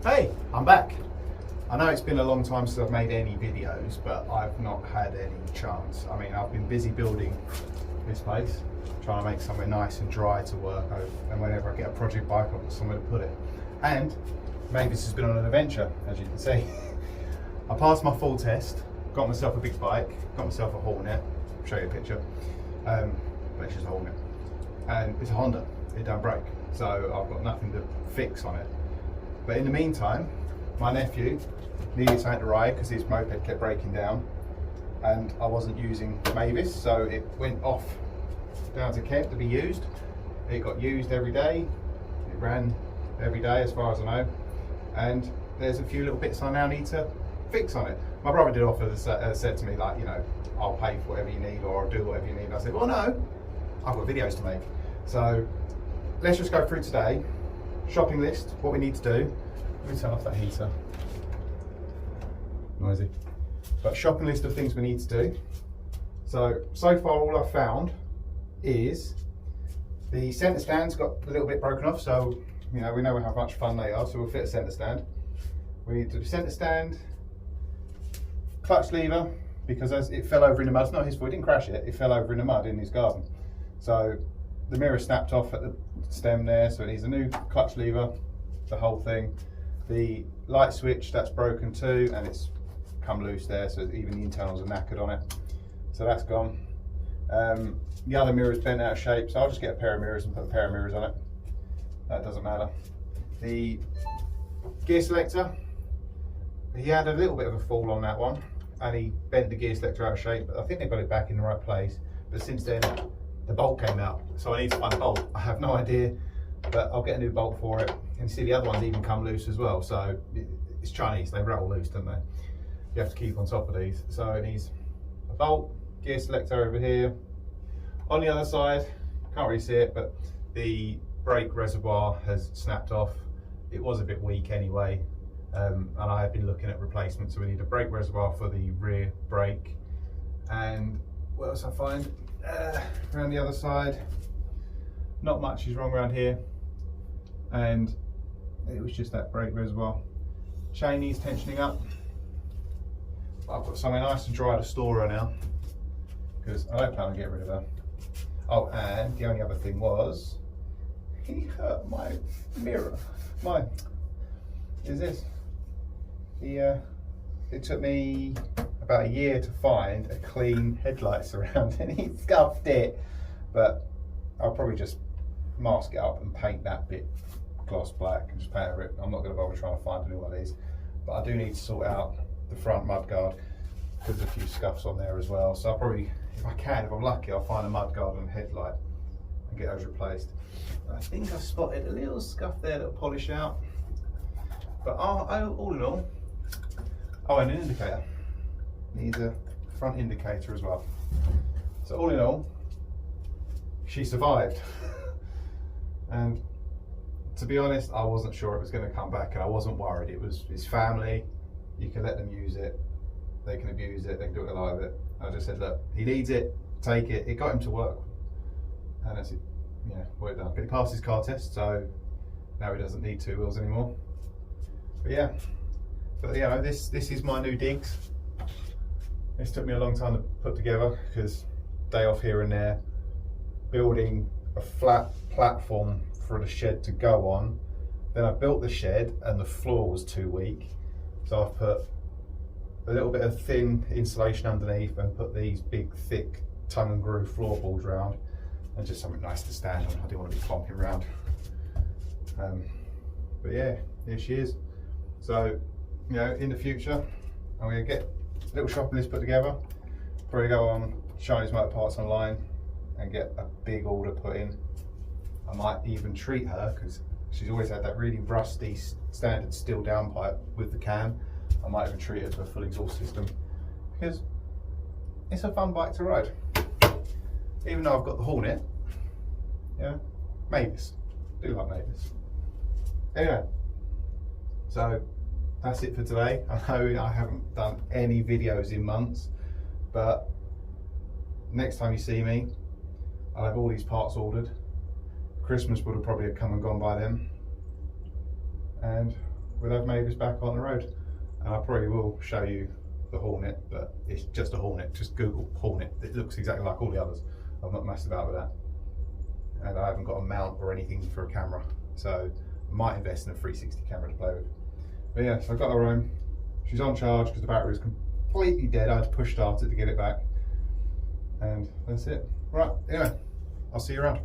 Hey, I'm back. I know it's been a long time since I've made any videos, but I've not had any chance. I mean, I've been busy building this place, trying to make somewhere nice and dry to work over, and whenever I get a project bike, I've got somewhere to put it. And Mavis has been on an adventure, as you can see. I passed my full test, got myself a big bike, got myself a Hornet, I'll show you a picture, but it's just a Hornet. And it's a Honda, it don't break, so I've got nothing to fix on it. But in the meantime, my nephew needed something to ride because his moped kept breaking down, and I wasn't using Mavis, so it went off down to Kent to be used. It got used every day, it ran every day as far as I know, and there's a few little bits I now need to fix on it. My brother did offer, said to me, like, you know, I'll pay for whatever you need, or I'll do whatever you need. And I said, well, no, I've got videos to make. So let's just go through today. Shopping list, what we need to do. Let me turn off that heater. Noisy. But shopping list of things we need to do. So far all I've found is the centre stand's got a little bit broken off, so you know we know how much fun they are, so we'll fit a centre stand. We need to do centre stand, clutch lever, because as it fell over in the mud, it's not his fault, he didn't crash it, it fell over in the mud in his garden. So the mirror snapped off at the stem there, so it needs a new clutch lever, the whole thing. The light switch, that's broken too, and it's come loose there, so even the internals are knackered on it. So that's gone. The other mirror is bent out of shape, so I'll just get a pair of mirrors and put a pair of mirrors on it. That doesn't matter. The gear selector, he had a little bit of a fall on that one, and he bent the gear selector out of shape, but I think they got it back in the right place. But since then, the bolt came out, so I need to find a bolt. I have no idea, but I'll get a new bolt for it. And you see the other ones even come loose as well, so it's Chinese, they rattle loose, don't they? You have to keep on top of these. So it needs a bolt, gear selector over here. On the other side, can't really see it, but the brake reservoir has snapped off. It was a bit weak anyway, and I have been looking at replacement, so we need a brake reservoir for the rear brake. And what else I find? Around the other side, not much is wrong around here, and it was just that brake reservoir. Chain needs tensioning up. I've got somewhere nice and dry to store her now, because I don't plan on getting rid of her. Oh, and the only other thing was, he hurt my mirror. Is this? It took me about a year to find a clean headlight surround, and he scuffed it. But I'll probably just mask it up and paint that bit gloss black and just paint over it. I'm not going to bother trying to find a new one of these, but I do need to sort out the front mudguard. There's a few scuffs on there as well, so I'll probably, if I'm lucky, I'll find a mudguard and a headlight and get those replaced. I think I've spotted a little scuff there that'll polish out, but all in all, oh, and an indicator. Needs a front indicator as well. So all in all, she survived. And to be honest, I wasn't sure it was going to come back, and I wasn't worried. It was his family, you can let them use it, they can abuse it, they can do what they like with it. I just said, look, he needs it, take it. It got him to work, and that's it. Yeah, well done. But he passed his car test, so now he doesn't need 2 wheels anymore. But yeah, you know, this is my new digs. This took me a long time to put together, because day off here and there, building a flat platform for the shed to go on. Then I built the shed and the floor was too weak, so I've put a little bit of thin insulation underneath and put these big thick tongue and groove floorboards around, and just something nice to stand on. I didn't want to be clomping around. But yeah, here she is. So, you know, in the future, I'm going to get a little shopping list put together, probably go on Chinese Motor Parts online and get a big order put in. I might even treat her, because she's always had that really rusty standard steel downpipe with the cam. I might even treat her to a full exhaust system, because it's a fun bike to ride. Even though I've got the Hornet, yeah, Mavis, do like Mavis. Anyway, so that's it for today. I know I haven't done any videos in months, but next time you see me, I'll have all these parts ordered. Christmas would have probably come and gone by then, and we'll have Mavis back on the road. And I probably will show you the Hornet, but it's just a Hornet. Just Google Hornet. It looks exactly like all the others. I've not messed about with that. And I haven't got a mount or anything for a camera. So I might invest in a 360 camera to play with. But yeah, so I've got her home. She's on charge because the battery was completely dead. I had to push start it to get it back. And that's it. Right, anyway, I'll see you around.